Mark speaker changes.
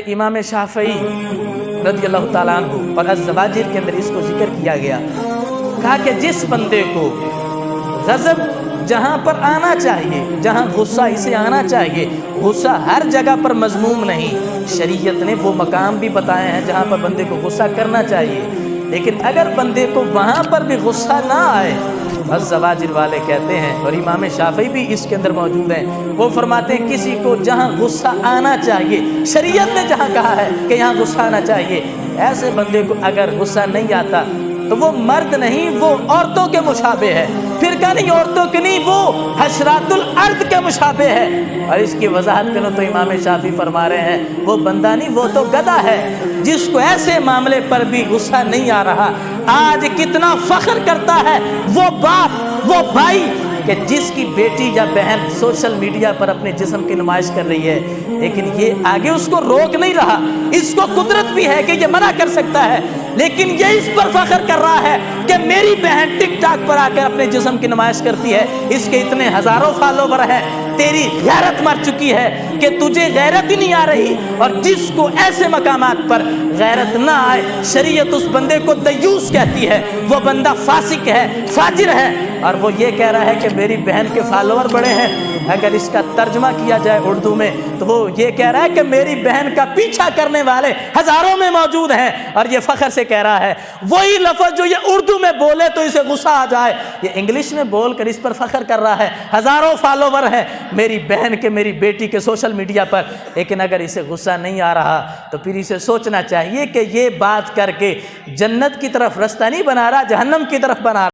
Speaker 1: امام شافعی رضی اللہ تعالیٰ عنہ اور الزواجر کے اندر اس کو ذکر کیا گیا، کہا کہ جس بندے کو غضب جہاں پر آنا چاہیے، جہاں غصہ اسے آنا چاہیے، غصہ ہر جگہ پر مذموم نہیں، شریعت نے وہ مقام بھی بتائے ہیں جہاں پر بندے کو غصہ کرنا چاہیے، لیکن اگر بندے کو وہاں پر بھی غصہ نہ آئے، الزواجر والے کہتے ہیں اور امام شافعی بھی اس کے اندر موجود ہیں، وہ فرماتے ہیں کسی کو جہاں غصہ آنا چاہیے، شریعت نے جہاں کہا ہے کہ یہاں غصہ آنا چاہیے، ایسے بندے کو اگر غصہ نہیں آتا تو وہ مرد نہیں، وہ عورتوں کے مشابہ ہے، فرقہ نہیں، عورتوں کے نہیں، وہ حشرات الارض کے مشابہ ہے۔ اور اس کی وضاحت کرو تو امام شافعی فرما رہے ہیں وہ بندہ نہیں، وہ تو گدھا ہے، جس کو ایسے معاملے پر بھی غصہ نہیں آ رہا۔ آج کتنا فخر کرتا ہے وہ باپ، وہ بھائی کہ جس کی بیٹی یا بہن سوشل میڈیا پر اپنے جسم کی نمائش کر رہی ہے، لیکن یہ آگے اس کو روک نہیں رہا، اس کو قدرت بھی ہے کہ یہ منع کر سکتا ہے، لیکن یہ اس پر فخر کر رہا ہے کہ میری بہن ٹک ٹاک پر آ کر اپنے جسم کی نمائش کرتی ہے، اس کے اتنے ہزاروں فالوور ہیں، تیری غیرت مر چکی ہے کہ تجھے غیرت ہی نہیں آ رہی۔ اور جس کو ایسے مقامات پر غیرت نہ آئے، شریعت اس بندے کو دیوس کہتی ہے، وہ بندہ فاسق ہے، فاجر ہے، اور وہ یہ کہہ رہا ہے کہ میری بہن کے فالوور بڑے ہیں۔ اگر اس کا ترجمہ کیا جائے اردو میں تو وہ یہ کہہ رہا ہے کہ میری بہن کا پیچھا کرنے والے ہزاروں میں موجود ہیں، اور یہ فخر سے کہہ رہا ہے وہی لفظ جو یہ اردو میں بولے تو اسے غصہ آ جائے، یہ انگلش میں بول کر اس پر فخر کر رہا ہے، ہزاروں فالوور ہیں میری بہن کے، میری بیٹی کے سوشل میڈیا پر، لیکن اگر اسے غصہ نہیں آ رہا تو پھر اسے سوچنا چاہیے کہ یہ بات کر کے جنت کی طرف رستہ نہیں بنا رہا، جہنم کی طرف بنا رہا۔